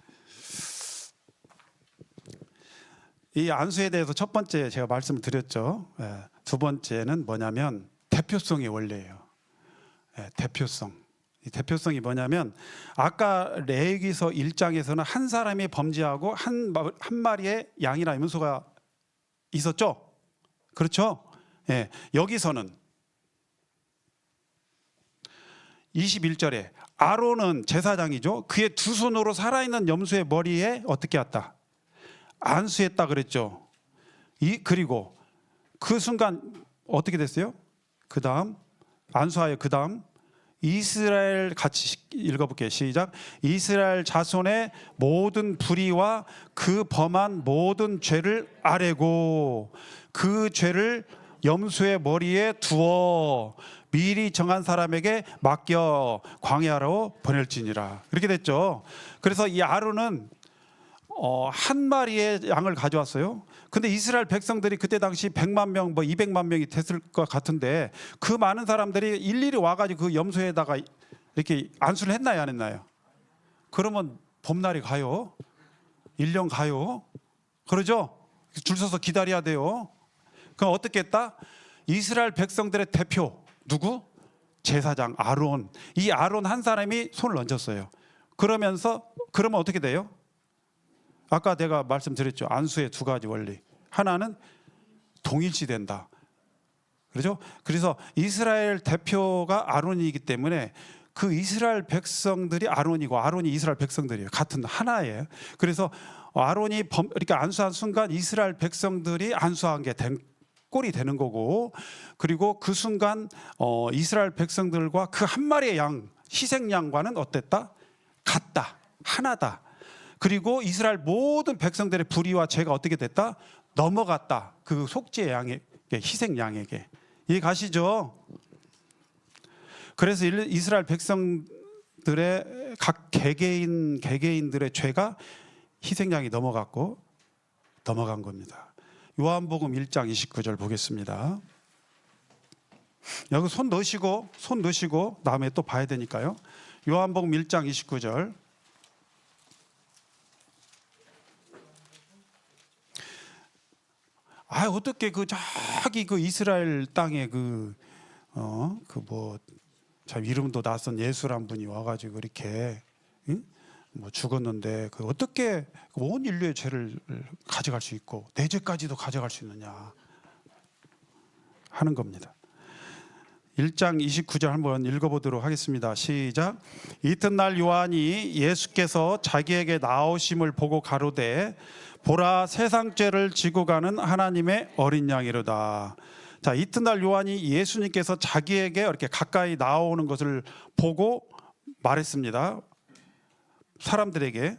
이 안수에 대해서 첫 번째 제가 말씀을 드렸죠. 두 번째는 뭐냐면 대표성의 원리예요. 대표성. 이 대표성이 뭐냐면 아까 레위기서 1장에서는 한 사람이 범죄하고 한 마리의 양이나 염소가 있었죠. 그렇죠? 여기서는 21절에 아론은 제사장이죠. 그의 두 손으로 살아있는 염소의 머리에 어떻게 했다? 안수했다 그랬죠. 그리고 그 순간 어떻게 됐어요? 그 다음 안수하여 그 다음 이스라엘 같이 읽어볼게요. 시작. 이스라엘 자손의 모든 불의와 그 범한 모든 죄를 아뢰고 그 죄를 염소의 머리에 두어 미리 정한 사람에게 맡겨 광야로 보낼지니라. 그렇게 됐죠. 그래서 이 아론은 한 마리의 양을 가져왔어요. 근데 이스라엘 백성들이 그때 당시 100만 명, 200만 명이 됐을 것 같은데 그 많은 사람들이 일일이 와가지고 그 염소에다가 이렇게 안수를 했나요, 안 했나요? 그러면 봄날이 가요. 1년 가요. 그러죠? 줄 서서 기다려야 돼요. 그럼 어떻게 했다? 이스라엘 백성들의 대표 누구? 제사장 아론. 이 아론 한 사람이 손을 얹었어요. 그러면 어떻게 돼요? 아까 내가 말씀드렸죠. 안수의 두 가지 원리. 하나는 동일시된다. 그렇죠? 그래서 이스라엘 대표가 아론이기 때문에 그 이스라엘 백성들이 아론이고 아론이 이스라엘 백성들이에요. 같은 하나예요. 그래서 아론이 이렇게 안수한 순간 이스라엘 백성들이 안수한 게 된 꼴이 되는 거고, 그리고 그 순간 이스라엘 백성들과 그 한 마리의 양, 희생양과는 어땠다? 같다. 하나다. 그리고 이스라엘 모든 백성들의 불의와 죄가 어떻게 됐다? 넘어갔다. 그 속죄 양에게, 희생 양에게. 이해 가시죠? 그래서 이스라엘 백성들의 각 개개인들의 죄가 희생양이 넘어간 겁니다. 요한복음 1장 29절 보겠습니다. 여기 손 넣으시고 다음에 또 봐야 되니까요. 요한복음 1장 29절. 어떻게 저기 이스라엘 땅에 참 이름도 낯선 예수란 분이 와가지고 이렇게 죽었는데 어떻게 온 인류의 죄를 가져갈 수 있고 내 죄까지도 가져갈 수 있느냐 하는 겁니다. 1장 29절 한번 읽어보도록 하겠습니다. 시작. 이튿날 요한이 예수께서 자기에게 나오심을 보고 가로되 보라, 세상 죄를 지고 가는 하나님의 어린 양이로다. 자, 이튿날 요한이 예수님께서 자기에게 이렇게 가까이 나오는 것을 보고 말했습니다. 사람들에게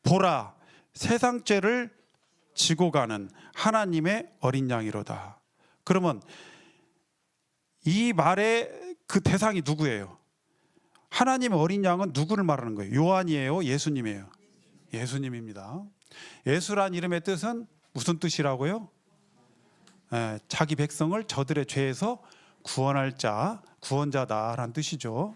보라, 세상 죄를 지고 가는 하나님의 어린 양이로다. 그러면 이 말의 그 대상이 누구예요? 하나님의 어린 양은 누구를 말하는 거예요? 요한이에요? 예수님이에요? 예수님입니다. 예수란 이름의 뜻은 무슨 뜻이라고요? 자기 백성을 저들의 죄에서 구원할 자, 구원자다라는 뜻이죠.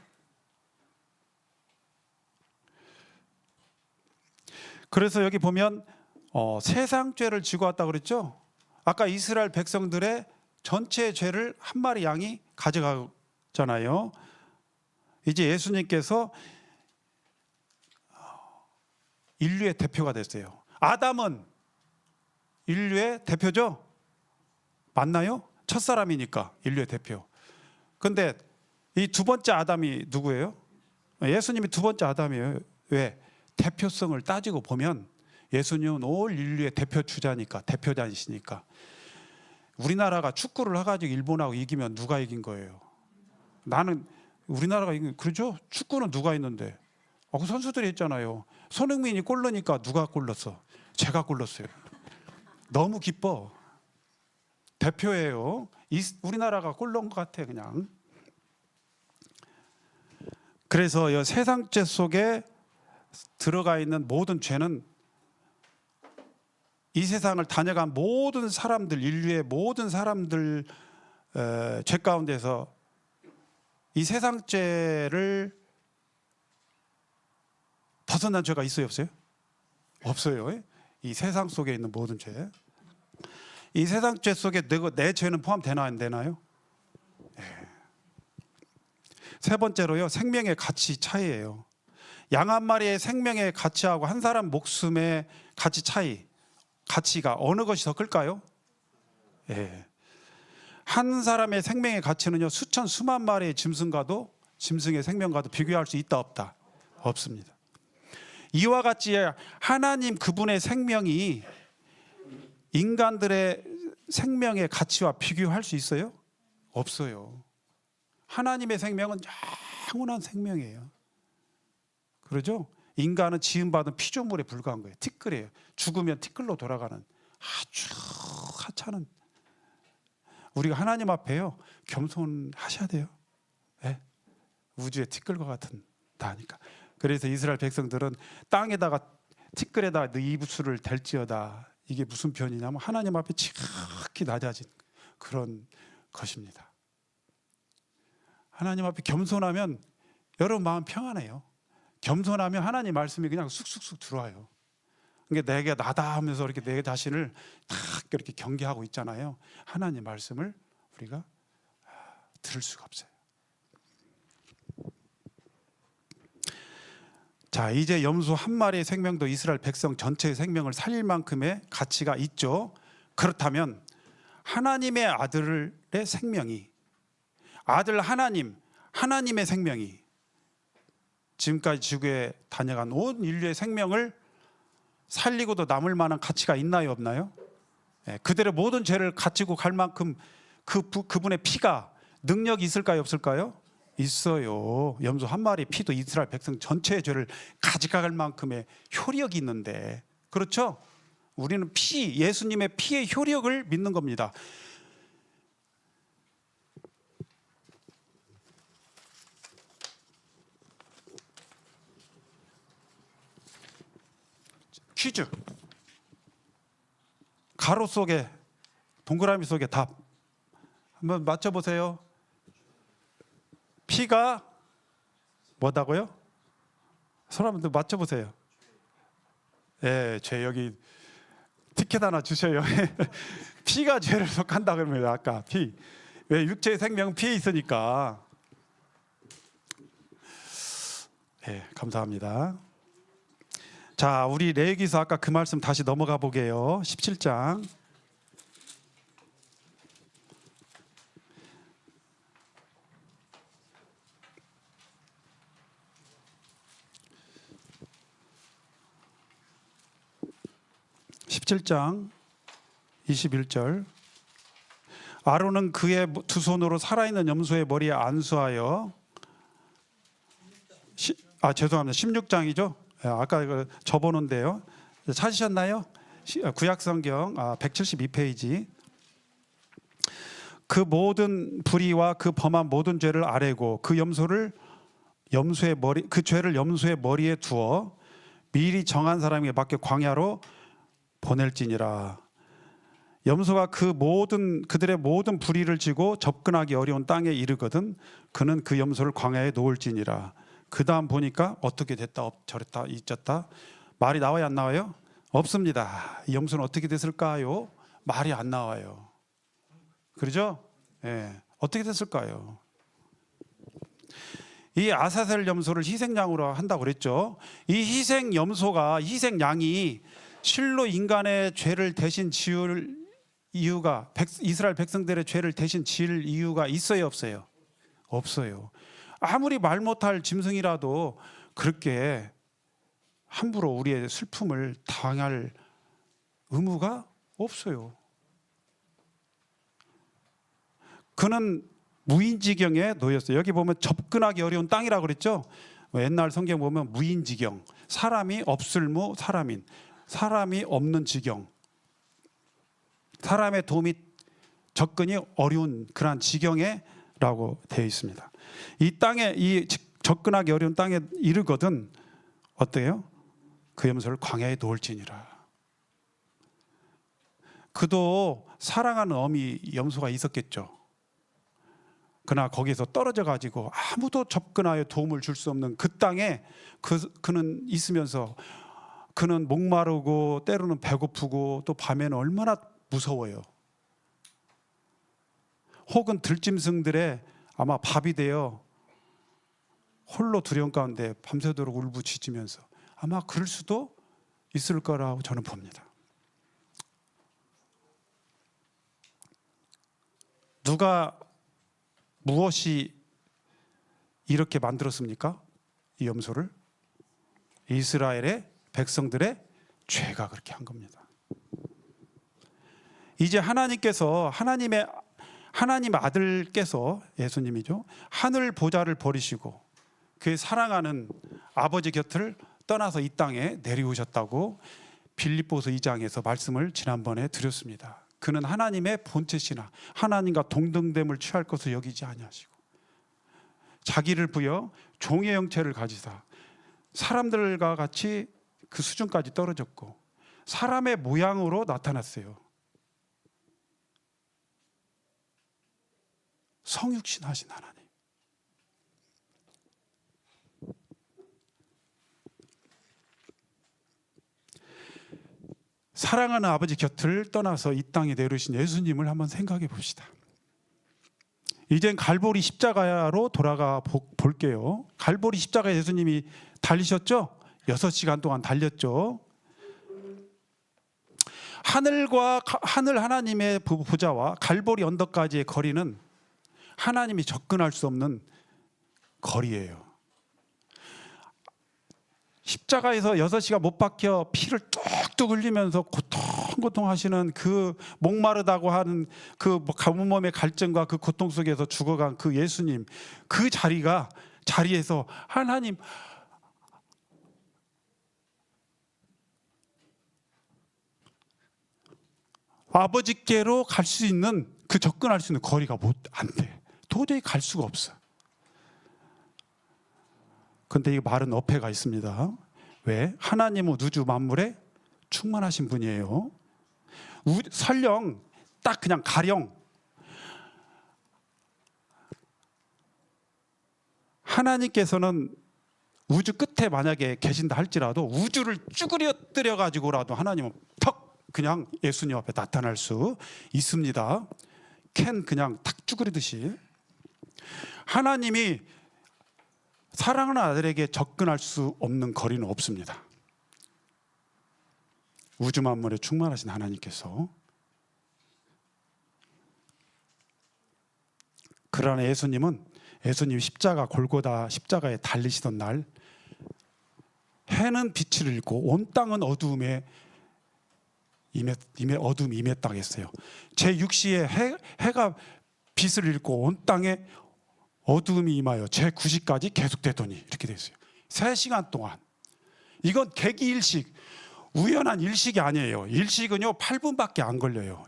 그래서 여기 보면 세상 죄를 지고 왔다고 그랬죠. 아까 이스라엘 백성들의 전체 죄를 한 마리 양이 가져가잖아요. 이제 예수님께서 인류의 대표가 됐어요. 아담은 인류의 대표죠? 맞나요? 첫사람이니까 인류의 대표. 근데 이 두 번째 아담이 누구예요? 예수님이 두 번째 아담이에요. 왜? 대표성을 따지고 보면 예수님은 올 인류의 대표 주자니까, 대표자이시니까. 우리나라가 축구를 해가지고 일본하고 이기면 누가 이긴 거예요? 나는 우리나라가 이긴, 그렇죠? 축구는 누가 있는데? 그 선수들이 있잖아요. 손흥민이 골 넣으니까 누가 골 넣었어? 제가 골 넣었어요. 너무 기뻐. 대표예요. 우리나라가 골 넣은 것 같아 그냥. 그래서 이 세상 죄 속에 들어가 있는 모든 죄는 이 세상을 다녀간 모든 사람들, 인류의 모든 사람들 죄 가운데서 이 세상 죄를 벗어난 죄가 있어요, 없어요? 없어요. 이 세상 속에 있는 모든 죄. 이 세상 죄 속에 내 죄는 포함되나 안 되나요? 세 번째로요, 생명의 가치 차이예요. 양 한 마리의 생명의 가치하고 한 사람 목숨의 가치 차이, 가치가 어느 것이 더 클까요? 한 사람의 생명의 가치는요, 수천 수만 마리의 짐승의 생명과도 비교할 수 있다 없다? 없습니다. 이와 같이 하나님 그분의 생명이 인간들의 생명의 가치와 비교할 수 있어요? 없어요. 하나님의 생명은 영원한 생명이에요. 그러죠? 인간은 지음받은 피조물에 불과한 거예요. 티끌이에요. 죽으면 티끌로 돌아가는 아주 하찮은. 우리가 하나님 앞에요, 겸손하셔야 돼요. 우주의 티끌과 같은 다니까. 그래서 이스라엘 백성들은 땅에다가 티끌에다가 네 입술을 댈지어다. 이게 무슨 표현이냐면 하나님 앞에 지극히 낮아진 그런 것입니다. 하나님 앞에 겸손하면 여러분 마음 평안해요. 겸손하면 하나님 말씀이 그냥 쑥쑥쑥 들어와요. 그러니까 내게 나다 하면서 이렇게 내 자신을 딱 이렇게 경계하고 있잖아요. 하나님 말씀을 우리가 들을 수가 없어요. 자, 이제 염소 한 마리의 생명도 이스라엘 백성 전체의 생명을 살릴 만큼의 가치가 있죠. 그렇다면 하나님의 아들의 생명이, 아들 하나님의 생명이 지금까지 지구에 다녀간 온 인류의 생명을 살리고도 남을 만한 가치가 있나요, 없나요? 그들의 모든 죄를 가지고 갈 만큼 그분의 피가 능력이 있을까요, 없을까요? 있어요. 염소 한 마리 피도 이스라엘 백성 전체의 죄를 가져갈 만큼의 효력이 있는데, 그렇죠? 우리는 예수님의 피의 효력을 믿는 겁니다. 퀴즈. 가로 속에, 동그라미 속에 답 한번 맞춰보세요. 피가 뭐다고요? 손 한번 맞춰보세요. 예, 죄 여기 티켓 하나 주셔요. 피가 죄를 속한다 그러면 아까 피. 왜 육체의 생명은 피에 있으니까. 예, 감사합니다. 자, 우리 레위기서 아까 그 말씀 다시 넘어가 보게요. 17장. (17장) 21절. 아론은 그의 두 손으로 살아있는 염소의 머리에 안수하여, 죄송합니다. 16장이죠. 아까 접어놓은데요. 찾으셨나요? 구약성경 172페이지. 그 모든 불의와 그 범한 모든 죄를 아뢰고 그 죄를 염소의 머리에 두어 미리 정한 사람에게 맡겨 광야로 보낼지니라. 염소가 그들의 모든 불의를 지고 접근하기 어려운 땅에 이르거든 그는 그 염소를 광야에 놓을지니라. 그 다음 보니까 어떻게 됐다 저랬다 잊었다 말이 나와요, 안 나와요? 없습니다. 이 염소는 어떻게 됐을까요? 말이 안 나와요. 그러죠? 예. 어떻게 됐을까요? 이 아사셀 염소를 희생양으로 한다고 그랬죠. 이 희생양이 실로 인간의 죄를 대신 지을 이유가, 이스라엘 백성들의 죄를 대신 지을 이유가 있어요, 없어요? 없어요. 아무리 말 못할 짐승이라도 그렇게 함부로 우리의 슬픔을 당할 의무가 없어요. 그는 무인지경에 놓였어요. 여기 보면 접근하기 어려운 땅이라고 그랬죠. 옛날 성경 보면 무인지경, 사람이 없을무 사람인, 사람이 없는 지경, 사람의 도움이 접근이 어려운 그러한 지경에라고 되어 있습니다. 이 접근하기 어려운 땅에 이르거든 어때요? 그 염소를 광야에 놓을지니라. 그도 사랑하는 어미 염소가 있었겠죠. 그러나 거기서 떨어져 가지고 아무도 접근하여 도움을 줄 수 없는 그 땅에 그는 있으면서 그는 목마르고 때로는 배고프고 또 밤에는 얼마나 무서워요. 혹은 들짐승들의 아마 밥이 되어 홀로 두려움 가운데 밤새도록 울부짖으면서 아마 그럴 수도 있을 거라고 저는 봅니다. 누가 무엇이 이렇게 만들었습니까? 이 염소를 이스라엘의 백성들의 죄가 그렇게 한 겁니다. 이제 하나님 아들께서 예수님이죠. 하늘 보좌를 버리시고 그의 사랑하는 아버지 곁을 떠나서 이 땅에 내려오셨다고 빌립보서 2장에서 말씀을 지난번에 드렸습니다. 그는 하나님의 본체시나 하나님과 동등됨을 취할 것을 여기지 아니하시고 자기를 부여 종의 형체를 가지사 사람들과 같이 그 수준까지 떨어졌고 사람의 모양으로 나타났어요. 성육신 하신 하나님. 사랑하는 아버지 곁을 떠나서 이 땅에 내려오신 예수님을 한번 생각해 봅시다. 이젠 갈보리 십자가로 돌아가 볼게요. 갈보리 십자가에 예수님이 달리셨죠? 6시간 동안 달렸죠. 하늘 하나님의 보좌와 갈보리 언덕까지의 거리는 하나님이 접근할 수 없는 거리예요. 십자가에서 6시간 못 박혀 피를 뚝뚝 흘리면서 고통하시는 그 목마르다고 하는 그 가뭄의 갈증과 그 고통 속에서 죽어간 그 예수님, 그 자리에서 하나님 아버지께로 갈 수 있는, 그 접근할 수 있는 거리가 안 돼. 도저히 갈 수가 없어. 근데 이 말은 어폐가 있습니다. 왜? 하나님은 우주 만물에 충만하신 분이에요. 설령 딱 그냥 가령 하나님께서는 우주 끝에 만약에 계신다 할지라도 우주를 쭈그려뜨려 가지고라도 하나님은 턱 그냥 예수님 앞에 나타날 수 있습니다. 캔 그냥 탁 쭈그리듯이. 하나님이 사랑하는 아들에게 접근할 수 없는 거리는 없습니다. 우주 만물에 충만하신 하나님께서. 그러나 예수님 골고다 십자가에 달리시던 날 해는 빛을 잃고 온 땅은 어두움이 임했다고 했어요. 제6시에 해가 빛을 잃고 온 땅에 어두움이 임하여 제9시까지 계속되더니 이렇게 되어 있어요. 3시간 동안. 이건 개기일식, 우연한 일식이 아니에요. 일식은요 8분밖에 안 걸려요.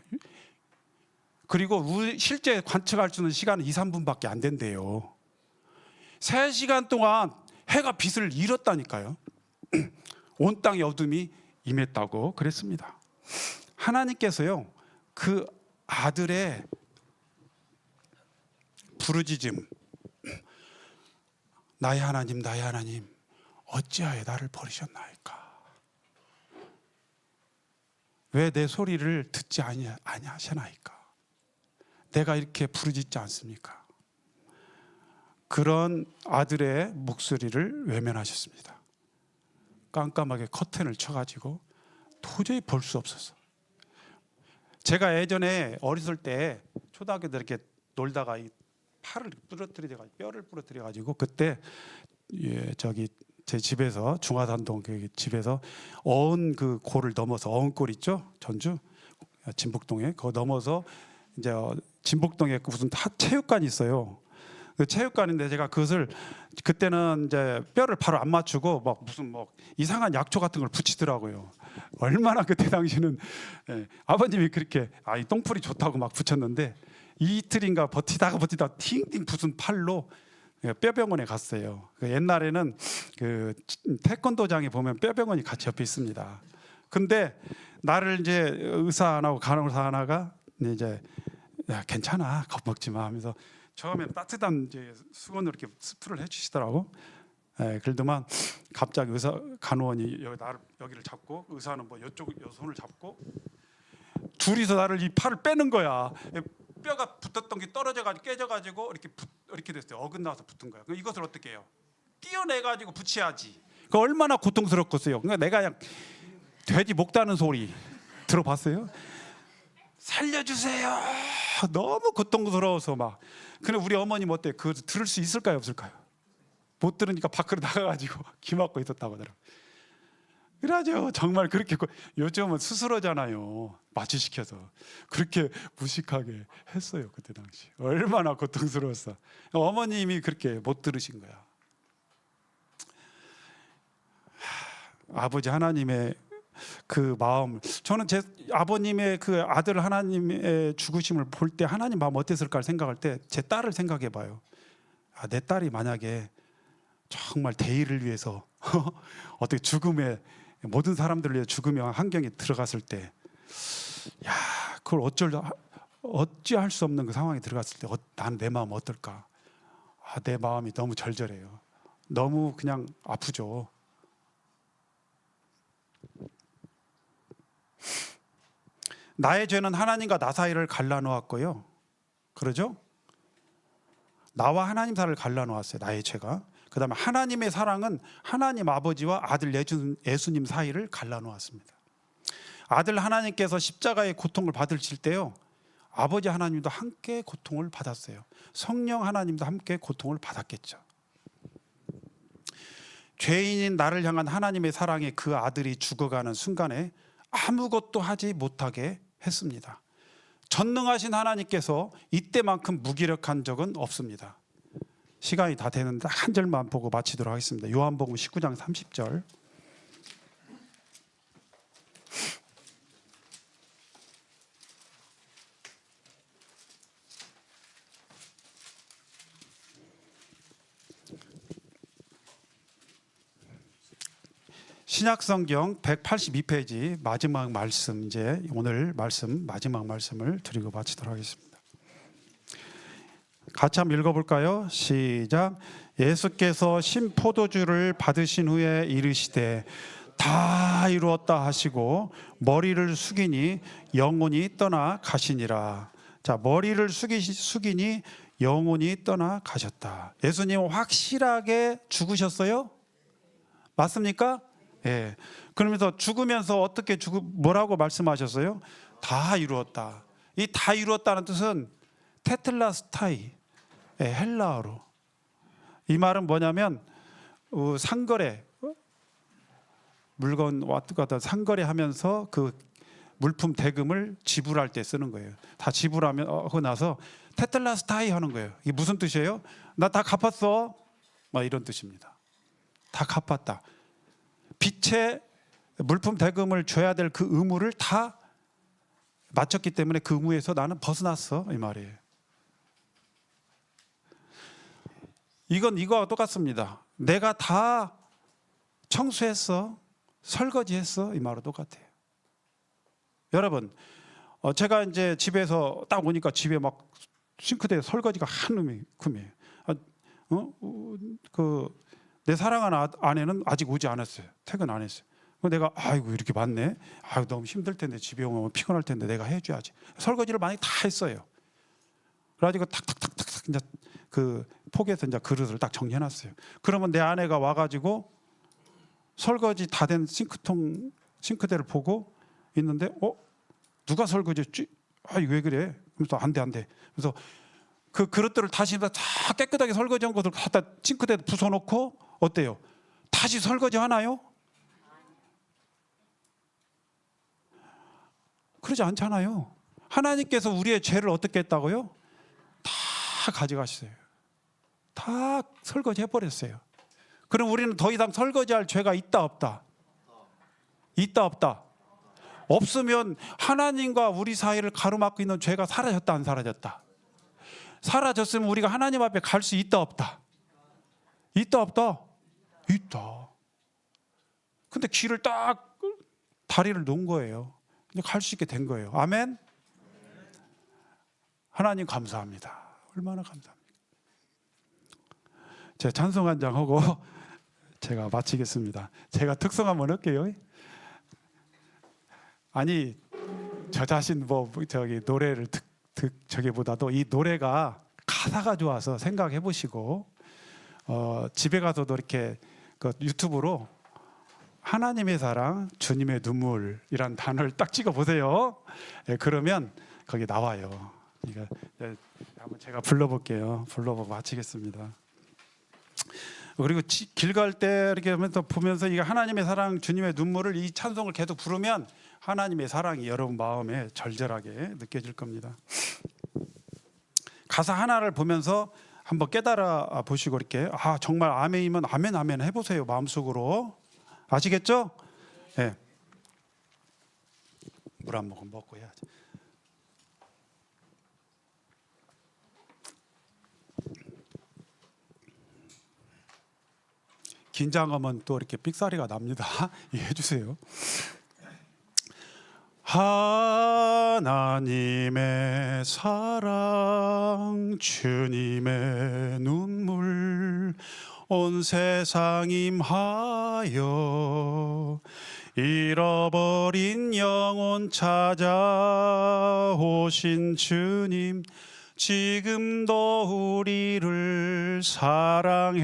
그리고 실제 관측할 수 있는 시간은 2, 3분밖에 안 된대요. 3시간 동안 해가 빛을 잃었다니까요. 온 땅에 어둠이 임했다고 그랬습니다. 하나님께서요 그 아들의 부르짖음, 나의 하나님 나의 하나님 어찌하여 나를 버리셨나이까. 왜 내 소리를 듣지 아니하시나이까. 내가 이렇게 부르짖지 않습니까? 그런 아들의 목소리를 외면하셨습니다. 깜깜하게 커튼을 쳐가지고 도저히 볼 수 없어서. 제가 예전에 어렸을 때 초등학교 때 이렇게 놀다가 이 팔을 뼈를 부러뜨려 가지고 그때 제 집에서 중화산동 그 집에서 어은 그 고를 넘어서 어은골 있죠? 전주 진북동에 그거 넘어서 이제 진북동에 무슨 체육관이 있어요. 그 체육관인데 제가 그것을 그때는 이제 뼈를 바로 안 맞추고 막 무슨 뭐 이상한 약초 같은 걸 붙이더라고요. 얼마나 그때 당시는 아버님이 그렇게 이 똥풀이 좋다고 막 붙였는데 이틀인가 버티다가 팅팅 부순 팔로 뼈병원에 갔어요. 옛날에는 그 태권도장에 보면 뼈병원이 같이 옆에 있습니다. 근데 나를 이제 의사 하나하고 간호사 하나가 이제 야 괜찮아 겁먹지 마 하면서 처음에는 따뜻한 이제 수건으로 이렇게 스프를 해주시더라고. 그러더만 갑자기 의사 간호원이 여기를 잡고 의사는 뭐 이쪽 요 손을 잡고 둘이서 나를 이 팔을 빼는 거야. 뼈가 붙었던 게 떨어져가지고 깨져가지고 이렇게 됐어요. 어긋나서 붙은 거야. 그럼 이것을 어떻게 해요? 띄어내가지고 붙여야지. 그 얼마나 고통스럽겠어요. 그러니까 내가 그냥 돼지 목 다는 소리 들어봤어요? 살려주세요. 너무 고통스러워서 막. 근데 우리 어머님 어때? 그 들을 수 있을까요, 없을까요? 못 들으니까 밖으로 나가가지고 귀 막고 있었다고 하더라고요. 그러죠. 정말 그렇게 요즘은 수술하잖아요. 마취시켜서 그렇게 무식하게 했어요. 그때 당시 얼마나 고통스러웠어. 어머님이 그렇게 못 들으신 거야. 아버지 하나님의 그 마음, 저는 제 아버님의 그 아들 하나님의 죽으심을 볼 때 하나님 마음 어땠을까 생각할 때 제 딸을 생각해 봐요. 내 딸이 만약에 정말 대의를 위해서 어떻게 죽음에 모든 사람들을 위해 죽음의 환경에 들어갔을 때, 야 그걸 어찌할 수 없는 그 상황에 들어갔을 때 난 내 마음 어떨까? 내 마음이 너무 절절해요. 너무 그냥 아프죠. 나의 죄는 하나님과 나 사이를 갈라놓았고요. 그러죠? 나와 하나님 사이를 갈라놓았어요. 나의 죄가. 그다음에 하나님의 사랑은 하나님 아버지와 아들 예수님 사이를 갈라놓았습니다. 아들 하나님께서 십자가의 고통을 받으실 때요, 아버지 하나님도 함께 고통을 받았어요. 성령 하나님도 함께 고통을 받았겠죠. 죄인인 나를 향한 하나님의 사랑에 그 아들이 죽어가는 순간에 아무것도 하지 못하게 했습니다. 전능하신 하나님께서 이때만큼 무기력한 적은 없습니다. 시간이 다 되는데 한 절만 보고 마치도록 하겠습니다. 요한복음 19장 30절. 신약성경 182페이지 마지막 말씀, 이제 오늘 말씀 마지막 말씀을 드리고 마치도록 하겠습니다. 같이 한번 읽어볼까요? 시작. 예수께서 신포도주를 받으신 후에 이르시되 다 이루었다 하시고 머리를 숙이니 영혼이 떠나 가시니라. 자, 머리를 숙이니 영혼이 떠나 가셨다. 예수님은 확실하게 죽으셨어요? 맞습니까? 예. 그러면서 죽으면서 어떻게 뭐라고 말씀하셨어요? 다 이루었다. 이 다 이루었다는 뜻은 테틀라스타이, 예, 헬라어로. 이 말은 뭐냐면 상거래, 물건 왔다 갔다 상거래하면서 그 물품 대금을 지불할 때 쓰는 거예요. 다 지불하고 나서 테틀라스타이 하는 거예요. 이게 무슨 뜻이에요? 나 다 갚았어, 막 이런 뜻입니다. 다 갚았다. 빛의 물품 대금을 줘야 될 그 의무를 다 마쳤기 때문에 그 의무에서 나는 벗어났어, 이 말이에요. 이건 이거와 똑같습니다. 내가 다 청소했어, 설거지했어, 이 말과 똑같아요. 여러분, 제가 이제 집에서 딱 오니까 집에 막 싱크대에 설거지가 한음이에요. 내 사랑하는 아내는 아직 오지 않았어요. 퇴근 안 했어요. 내가 아이고 이렇게 많네. 아이고 너무 힘들 텐데, 집에 오면 피곤할 텐데 내가 해줘야지. 설거지를 많이 다 했어요. 그래가지고 탁탁탁탁 이제 그 폭에서 이제 그릇을 딱 정리해놨어요. 그러면 내 아내가 와가지고 설거지 다 된 싱크대를 보고 있는데, 누가 설거지했지? 아이 왜 그래? 그래서 안 돼. 그래서 그 그릇들을 다시 다 깨끗하게 설거지한 것을 갖다 싱크대에 부숴놓고 어때요? 다시 설거지 하나요? 그러지 않잖아요. 하나님께서 우리의 죄를 어떻게 했다고요? 다 가져가셨어요. 다 설거지 해버렸어요. 그럼 우리는 더 이상 설거지할 죄가 있다 없다? 있다 없다? 없으면 하나님과 우리 사이를 가로막고 있는 죄가 사라졌다 안 사라졌다? 사라졌으면 우리가 하나님 앞에 갈 수 있다 없다? 있다 없다? 있다. 근데 길을 딱 다리를 놓은 거예요. 이제 갈 수 있게 된 거예요. 아멘. 하나님 감사합니다. 얼마나 감사합니까? 제가 찬송 한 장 하고 제가 마치겠습니다. 제가 특성 한번 할게요. 아니 저 자신 노래를 저기보다도 이 노래가 가사가 좋아서 생각해 보시고 집에 가서도 이렇게 그 유튜브로 하나님의 사랑, 주님의 눈물이란 단어를 딱 찍어 보세요. 예, 그러면 거기 나와요. 그러니까 한번 제가 불러볼게요. 불러보고 마치겠습니다. 그리고 길 갈 때 이렇게 하면서 보면서 이게 하나님의 사랑, 주님의 눈물을 이 찬송을 계속 부르면 하나님의 사랑이 여러분 마음에 절절하게 느껴질 겁니다. 가사 하나를 보면서 한번 깨달아 보시고 이렇게 정말 아멘이면 아멘 해보세요. 마음속으로. 아시겠죠? 네. 물 한 모금 먹고 해야지. 긴장하면 또 이렇게 삑사리가 납니다. 이해해 주세요. 하나님의 사랑, 주님의 눈물, 온 세상 임하여 잃어버린 영혼 찾아오신 주님, 지금도 우리를 사랑해.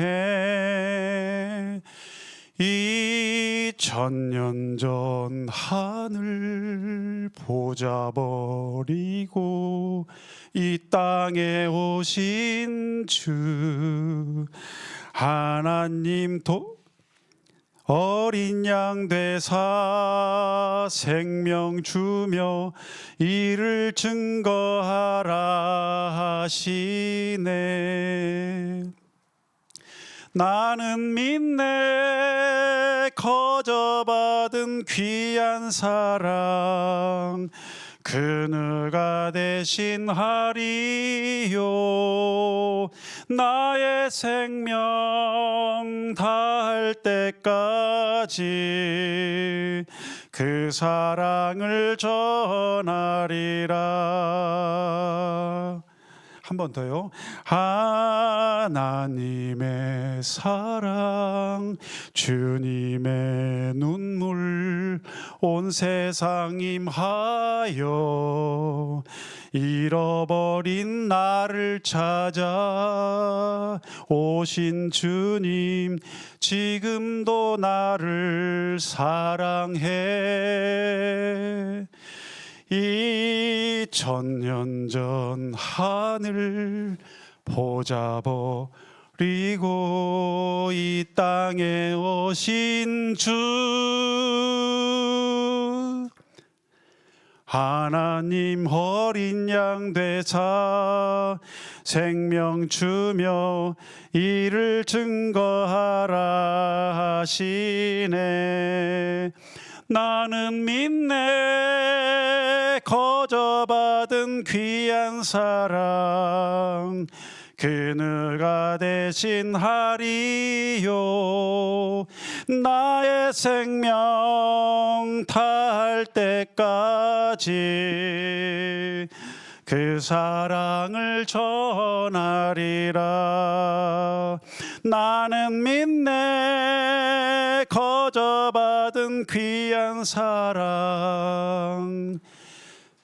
2000년 전 하늘 보자 버리고 이 땅에 오신 주 하나님 어린 양 되사 생명 주며 이를 증거하라 하시네. 나는 믿네 거저받은 귀한 사랑 그누가 대신하리요. 나의 생명 다할 때까지 그 사랑을 전하리라. 한 번 더요. 하나님의 사랑 주님의 눈물 온 세상 임하여 잃어버린 나를 찾아 오신 주님 지금도 나를 사랑해. 2000년 전 하늘 보자 버리고 이 땅에 오신 주 하나님 어린 양 되사 생명 주며 이를 증거하라 하시네. 나는 믿네 거저받은 귀한 사랑 그누가 대신하리요. 나의 생명 다할 때까지 그 사랑을 전하리라. 나는 믿네 거저받은 귀한 사랑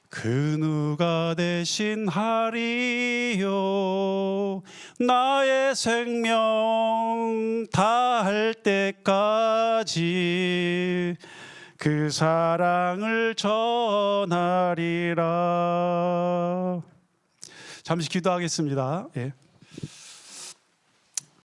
그누가 대신하리요. 나의 생명 다할 때까지 그 사랑을 전하리라. 잠시 기도하겠습니다. 예.